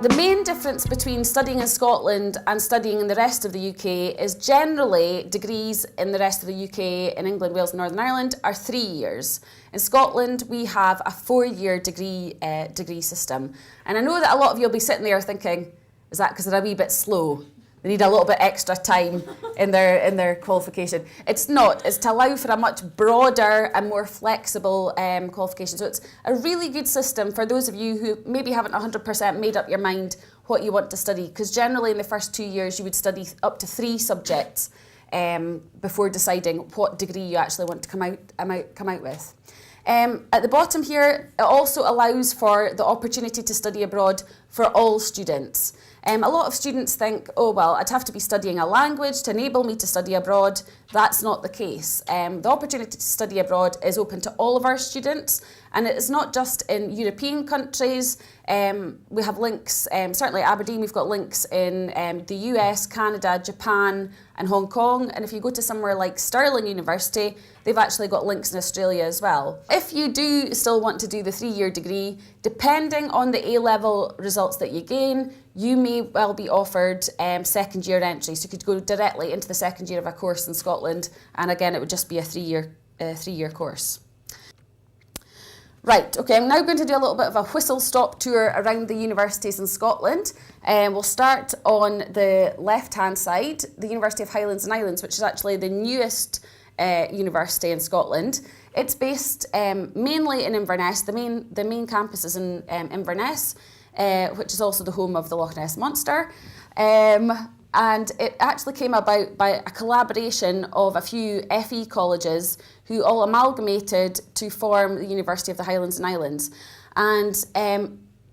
The main difference between studying in Scotland and studying in the rest of the UK is generally degrees in the rest of the UK, in England, Wales and Northern Ireland, are 3 years. In Scotland, we have a 4-year degree system. And I know that a lot of you will be sitting there thinking, is that because they're a wee bit slow? They need a little bit extra time in their qualification. It's not. It's to allow for a much broader and more flexible qualification. So it's a really good system for those of you who maybe haven't 100% made up your mind what you want to study, because generally in the first 2 years you would study up to 3 subjects before deciding what degree you actually want to come out with. At the bottom here, it also allows for the opportunity to study abroad for all students. A lot of students think, oh, well, I'd have to be studying a language to enable me to study abroad. That's not the case. The opportunity to study abroad is open to all of our students, and it is not just in European countries. We have links, certainly at Aberdeen, we've got links in the US, Canada, Japan, and Hong Kong. And if you go to somewhere like Stirling University, they've actually got links in Australia as well. If you do still want to do the 3-year degree, depending on the A-level results that you gain, you may well be offered second year entry. So you could go directly into the second year of a course in Scotland, and again, it would just be a 3-year course. Right, okay, I'm now going to do a little bit of a whistle-stop tour around the universities in Scotland. We'll start on the left-hand side, the University of Highlands and Islands, which is actually the newest university in Scotland. It's based mainly in Inverness. The main campus is in Inverness, which is also the home of the Loch Ness Monster. And it actually came about by a collaboration of a few FE colleges who all amalgamated to form the University of the Highlands and Islands. And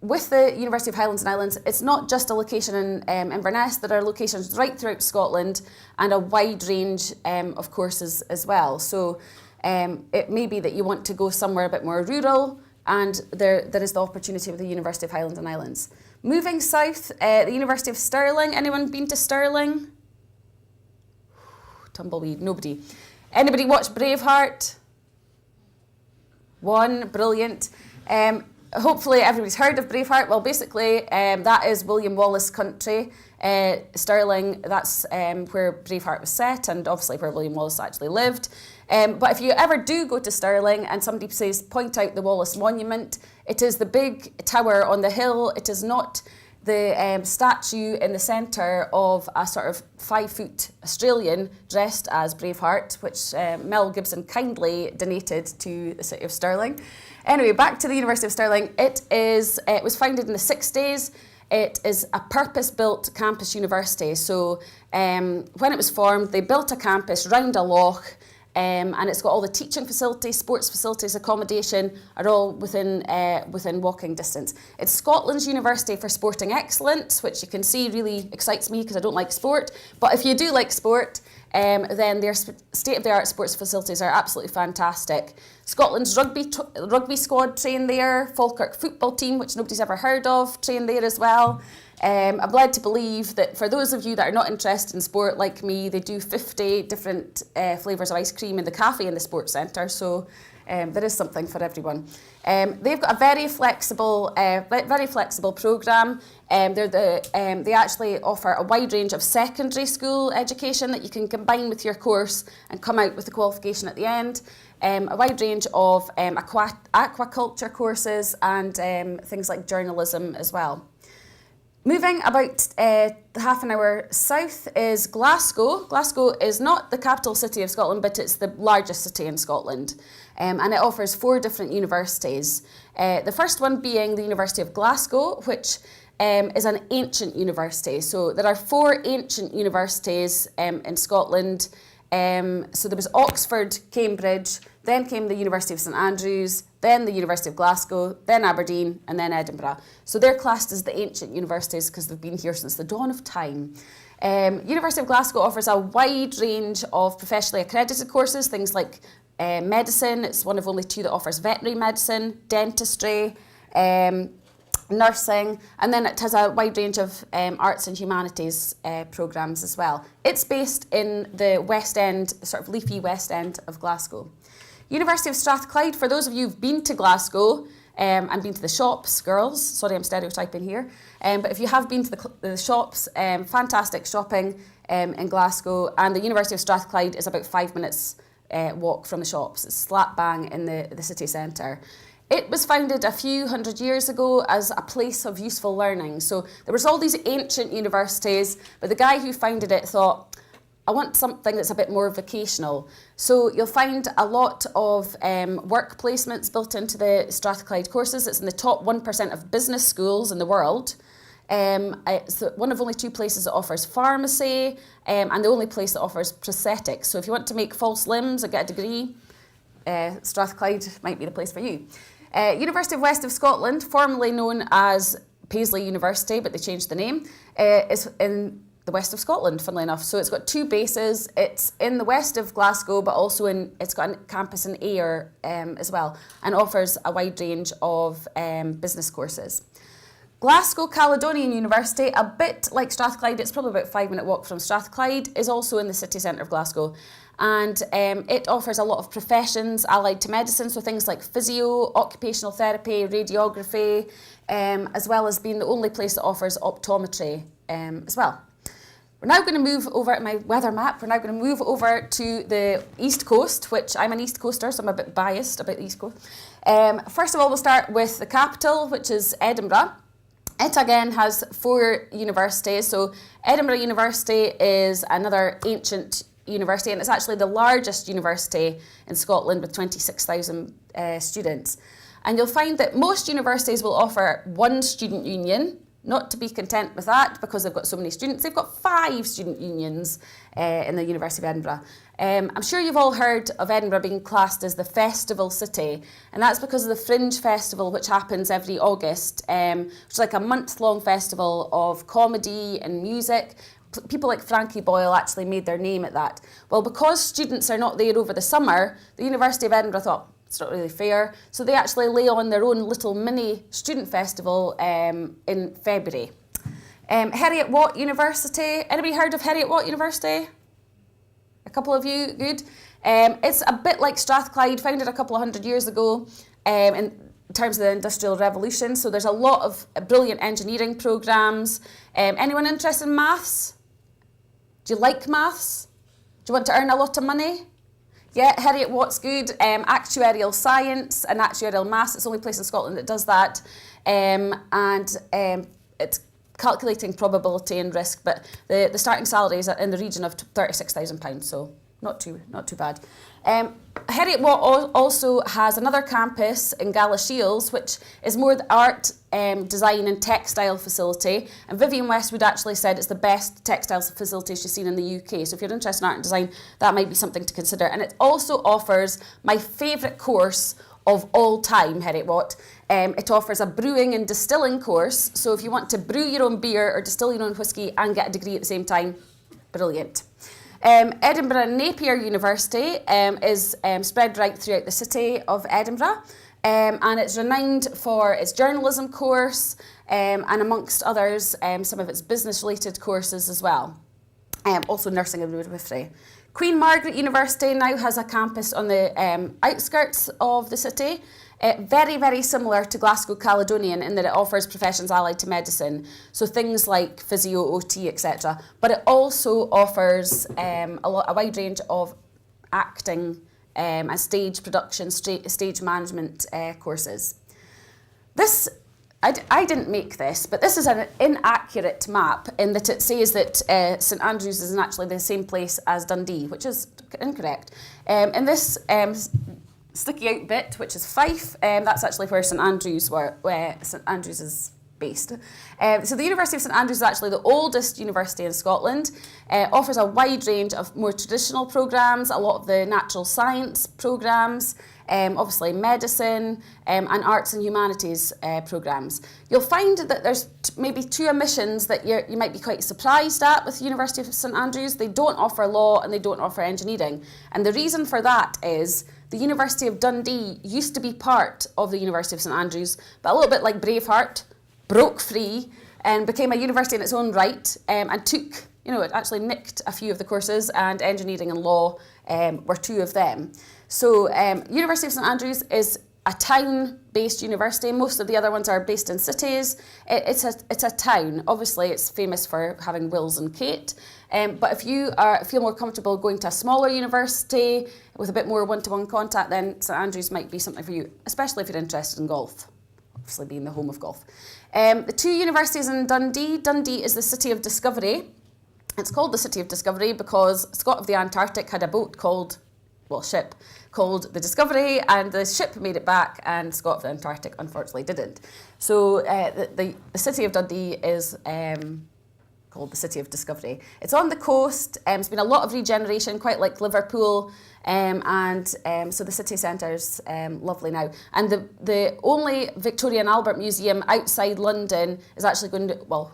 with the University of Highlands and Islands, it's not just a location in Inverness. There are locations right throughout Scotland and a wide range of courses as well. So it may be that you want to go somewhere a bit more rural, and there is the opportunity with the University of Highlands and Islands. Moving south, the University of Stirling. Anyone been to Stirling? Tumbleweed, nobody. Anybody watched Braveheart? One, brilliant. Hopefully everybody's heard of Braveheart. Well, basically, that is William Wallace's country. Stirling, that's where Braveheart was set, and obviously where William Wallace actually lived. But if you ever do go to Stirling and somebody says, point out the Wallace Monument, it is the big tower on the hill. It is not the statue in the centre of a sort of 5-foot Australian dressed as Braveheart, which Mel Gibson kindly donated to the city of Stirling. Anyway, back to the University of Stirling. It was founded in the 60s. It is a purpose-built campus university. So when it was formed, they built a campus round a loch, and it's got all the teaching facilities, sports facilities, accommodation are all within walking distance. It's Scotland's University for Sporting Excellence, which you can see really excites me because I don't like sport. But if you do like sport, then their state-of-the-art sports facilities are absolutely fantastic. Scotland's rugby squad train there, Falkirk football team, which nobody's ever heard of, train there as well. I'm led to believe that for those of you that are not interested in sport like me, they do 50 different flavours of ice cream in the cafe in the sports centre, so there is something for everyone. They've got a very flexible programme. They actually offer a wide range of secondary school education that you can combine with your course and come out with the qualification at the end. A wide range of aquaculture courses and things like journalism as well. Moving about half an hour south is Glasgow. Glasgow is not the capital city of Scotland, but it's the largest city in Scotland. And it offers 4 different universities. The first one being the University of Glasgow, which is an ancient university. So there are 4 ancient universities in Scotland. So there was Oxford, Cambridge, then came the University of St Andrews, then the University of Glasgow, then Aberdeen, and then Edinburgh. So they're classed as the ancient universities because they've been here since the dawn of time. University of Glasgow offers a wide range of professionally accredited courses, things like medicine. It's one of only 2 that offers veterinary medicine, dentistry, nursing, and then it has a wide range of arts and humanities programmes as well. It's based in the West End, sort of leafy West End of Glasgow. University of Strathclyde, for those of you who've been to Glasgow, and been to the shops, girls, sorry I'm stereotyping here, but if you have been to the shops, fantastic shopping in Glasgow, and the University of Strathclyde is about 5 minutes walk from the shops. It's slap bang in the city centre. It was founded a few hundred years ago as a place of useful learning. So there was all these ancient universities, but the guy who founded it thought, I want something that's a bit more vocational. So you'll find a lot of work placements built into the Strathclyde courses. It's in the top 1% of business schools in the world. It's one of only 2 places that offers pharmacy, and the only place that offers prosthetics. So if you want to make false limbs or get a degree, Strathclyde might be the place for you. University of West of Scotland, formerly known as Paisley University, but they changed the name, is in the west of Scotland, funnily enough. So it's got 2 bases. It's in the west of Glasgow, but also it's got a campus in Ayr as well, and offers a wide range of business courses. Glasgow Caledonian University, a bit like Strathclyde, it's probably about a 5-minute walk from Strathclyde, is also in the city centre of Glasgow. And it offers a lot of professions allied to medicine, so things like physio, occupational therapy, radiography, as well as being the only place that offers optometry as well. We're now going to move over to my weather map. We're now going to move over to the East Coast, which I'm an East Coaster, so I'm a bit biased about the East Coast. First of all, we'll start with the capital, which is Edinburgh. It again has 4 universities. So Edinburgh University is another ancient university, and it's actually the largest university in Scotland with 26,000 students. And you'll find that most universities will offer 1 student union. Not to be content with that, because they've got so many students, they've got 5 student unions in the University of Edinburgh. I'm sure you've all heard of Edinburgh being classed as the festival city, and that's because of the Fringe Festival, which happens every August, which is like a month-long festival of comedy and music. People like Frankie Boyle actually made their name at that. Well, because students are not there over the summer, the University of Edinburgh thought, it's not really fair. So they actually lay on their own little mini student festival in February. Heriot-Watt University. Anybody heard of Heriot-Watt University? A couple of you, good. It's a bit like Strathclyde, founded a couple of hundred years ago in terms of the Industrial Revolution. So there's a lot of brilliant engineering programmes. Anyone interested in maths? Do you like maths? Do you want to earn a lot of money? Yeah, Heriot-Watt's good. Actuarial science and actuarial maths. It's the only place in Scotland that does that. It's calculating probability and risk, but the starting salary is in the region of £36,000, so not too bad. Heriot-Watt also has another campus in Galashiels, which is more the art, design and textile facility. And Vivienne Westwood actually said it's the best textile facility she's seen in the UK. So if you're interested in art and design, that might be something to consider. And it also offers my favourite course of all time, Heriot-Watt. It offers a brewing and distilling course. So if you want to brew your own beer or distill your own whiskey and get a degree at the same time, brilliant. Edinburgh Napier University is spread right throughout the city of Edinburgh, and it's renowned for its journalism course and amongst others some of its business related courses as well, also nursing and midwifery. Queen Margaret University now has a campus on the outskirts of the city. Very, very similar to Glasgow Caledonian in that it offers professions allied to medicine, so things like physio, OT, etc. But it also offers a wide range of acting and stage production, stage management courses. I didn't make this, but this is an inaccurate map in that it says that St Andrews is actually the same place as Dundee, which is incorrect. In this sticky out bit, which is Fife, that's actually where St Andrews is based. So the University of St Andrews is actually the oldest university in Scotland, offers a wide range of more traditional programmes, a lot of the natural science programmes, obviously medicine and arts and humanities programmes. You'll find that there's maybe 2 omissions that you might be quite surprised at with the University of St Andrews. They don't offer law and they don't offer engineering. And the reason for that is the University of Dundee used to be part of the University of St Andrews, but a little bit like Braveheart, broke free and became a university in its own right, and took, it actually nicked a few of the courses, and engineering and law were 2 of them. So University of St Andrews is a town-based university. Most of the other ones are based in cities. It's a town. Obviously, it's famous for having Wills and Kate. But if you feel more comfortable going to a smaller university with a bit more one-to-one contact, then St Andrews might be something for you, especially if you're interested in golf, obviously being the home of golf. The two universities in Dundee. Dundee is the city of discovery. It's called the City of Discovery because Scott of the Antarctic had a boat ship called the Discovery, and the ship made it back, and Scott of the Antarctic unfortunately didn't. So the city of Dundee is called the City of Discovery. It's on the coast. It's been a lot of regeneration, quite like Liverpool, so the city centre's lovely now. And the only Victoria and Albert Museum outside London is actually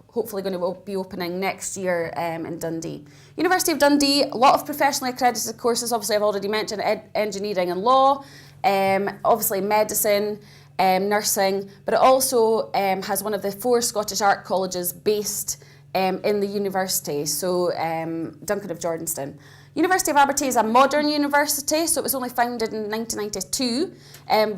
hopefully going to be opening next year in Dundee. University of Dundee, a lot of professionally accredited courses. Obviously, I've already mentioned engineering and law, obviously medicine, nursing, but it also has one of the 4 Scottish art colleges based in the university, so Duncan of Jordanstone. University of Aberdeen is a modern university, so it was only founded in 1992,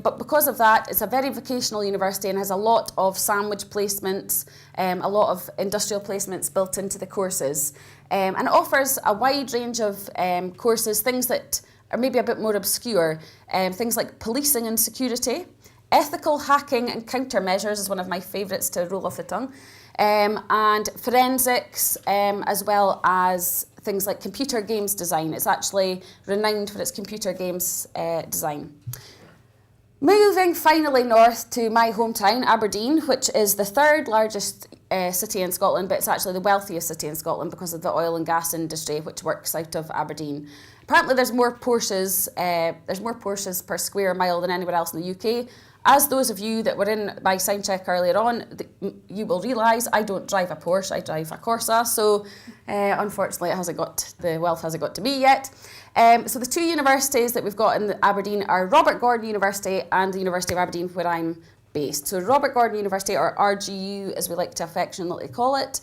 but because of that, it's a very vocational university and has a lot of sandwich placements, a lot of industrial placements built into the courses, and it offers a wide range of courses, things that are maybe a bit more obscure, things like policing and security, ethical hacking and countermeasures is one of my favourites to roll off the tongue, and forensics, as well as things like computer games design. It's actually renowned for its computer games design. Moving finally north to my hometown, Aberdeen, which is the 3rd largest city in Scotland, but it's actually the wealthiest city in Scotland because of the oil and gas industry, which works out of Aberdeen. Apparently there's more Porsches per square mile than anywhere else in the UK. As those of you that were in my sound check earlier on, you will realise I don't drive a Porsche, I drive a Corsa, so unfortunately the wealth hasn't got to me yet. So the 2 universities that we've got in Aberdeen are Robert Gordon University and the University of Aberdeen, where I'm based. So Robert Gordon University, or RGU as we like to affectionately call it,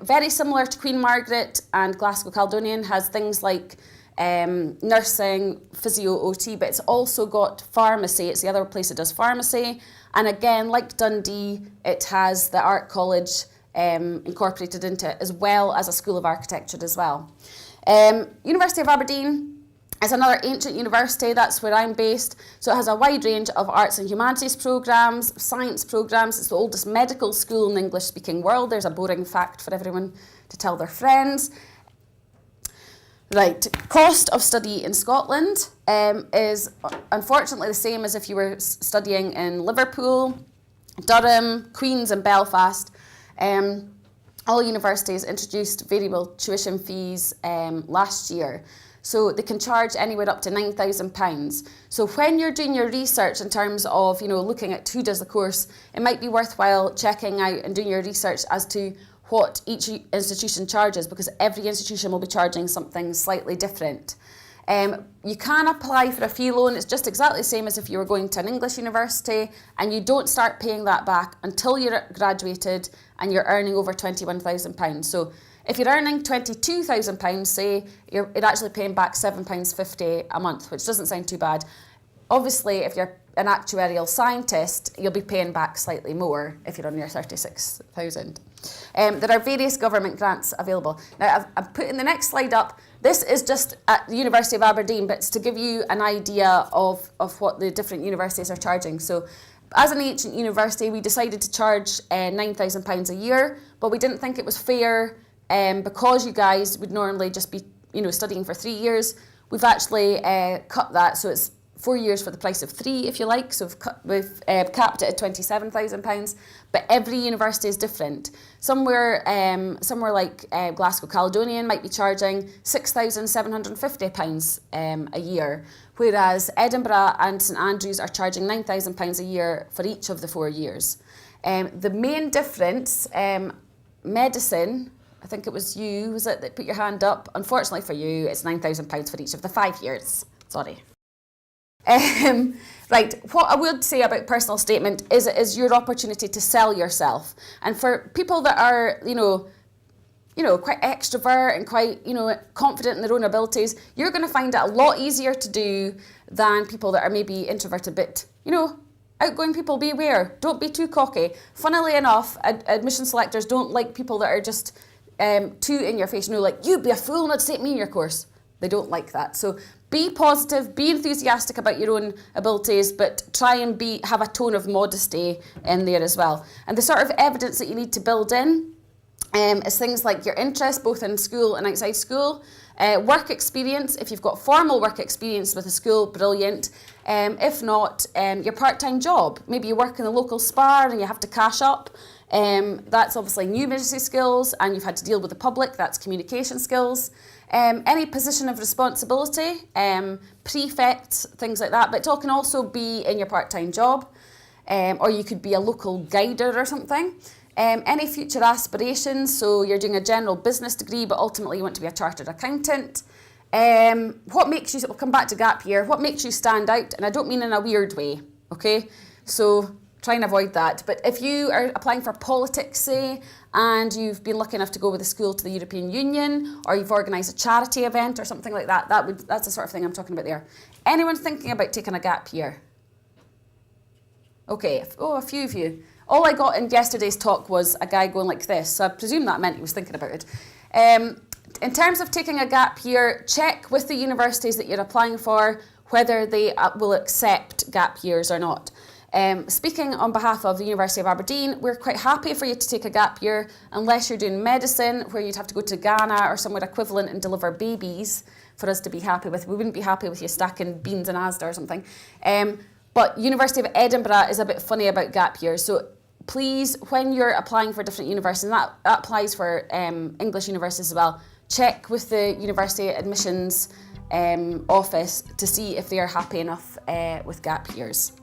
very similar to Queen Margaret and Glasgow Caledonian, has things like nursing, physio, OT, but it's also got pharmacy. It's the other place that does pharmacy. And again, like Dundee, it has the art college incorporated into it, as well as a school of architecture as well. University of Aberdeen is another ancient university. That's where I'm based. So it has a wide range of arts and humanities programmes, science programmes. It's the oldest medical school in the English-speaking world. There's a boring fact for everyone to tell their friends. Right, cost of study in Scotland is unfortunately the same as if you were studying in Liverpool, Durham, Queen's and Belfast. All universities introduced variable tuition fees last year. So they can charge anywhere up to £9,000. So when you're doing your research in terms of, looking at who does the course, it might be worthwhile checking out and doing your research as to what each institution charges, because every institution will be charging something slightly different. You can apply for a fee loan. It's just exactly the same as if you were going to an English university, and you don't start paying that back until you're graduated and you're earning over £21,000. So if you're earning £22,000, say, you're actually paying back £7.50 a month, which doesn't sound too bad. Obviously, if you're an actuarial scientist, you'll be paying back slightly more if you're on your 36,000. There are various government grants available. Now, I'm putting the next slide up. This is just at the University of Aberdeen, but it's to give you an idea of what the different universities are charging. So, as an ancient university, we decided to charge £9,000 a year, but we didn't think it was fair because you guys would normally just be, studying for 3 years. We've actually cut that, so it's 4 years for the price of 3, if you like. So we've capped it at £27,000. But every university is different. Somewhere like Glasgow Caledonian might be charging £6,750 a year, whereas Edinburgh and St Andrews are charging £9,000 a year for each of the 4 years. The main difference, medicine, I think it was you, was it, that put your hand up? Unfortunately for you, it's £9,000 for each of the 5 years. Sorry. Right, what I would say about personal statement is it is your opportunity to sell yourself. And for people that are, quite extrovert and quite, confident in their own abilities, you're going to find it a lot easier to do than people that are maybe introverted, but, outgoing people, be aware. Don't be too cocky. Funnily enough, admission selectors don't like people that are just too in your face, like, you'd be a fool not to take me in your course. They don't like that. So be positive, be enthusiastic about your own abilities, but try and have a tone of modesty in there as well. And the sort of evidence that you need to build in is things like your interest, both in school and outside school. Work experience, if you've got formal work experience with a school, brilliant. If not, your part-time job. Maybe you work in the local spa and you have to cash up. That's obviously numeracy skills, and you've had to deal with the public, that's communication skills. Any position of responsibility, prefects, things like that, but it can also be in your part-time job, or you could be a local guider or something. Any future aspirations, so you're doing a general business degree, but ultimately you want to be a chartered accountant. What makes you, we'll come back to gap year, what makes you stand out? And I don't mean in a weird way, okay? So try and avoid that. But if you are applying for politics, say, and you've been lucky enough to go with a school to the European Union, or you've organised a charity event or something like that, that's the sort of thing I'm talking about there. Anyone thinking about taking a gap year? Okay, a few of you. All I got in yesterday's talk was a guy going like this, so I presume that meant he was thinking about it. In terms of taking a gap year, check with the universities that you're applying for whether they will accept gap years or not. Speaking on behalf of the University of Aberdeen, we're quite happy for you to take a gap year unless you're doing medicine, where you'd have to go to Ghana or somewhere equivalent and deliver babies for us to be happy with. We wouldn't be happy with you stacking beans in Asda or something. But University of Edinburgh is a bit funny about gap years. So please, when you're applying for different universities, and that applies for English universities as well, check with the university admissions office to see if they are happy enough with gap years.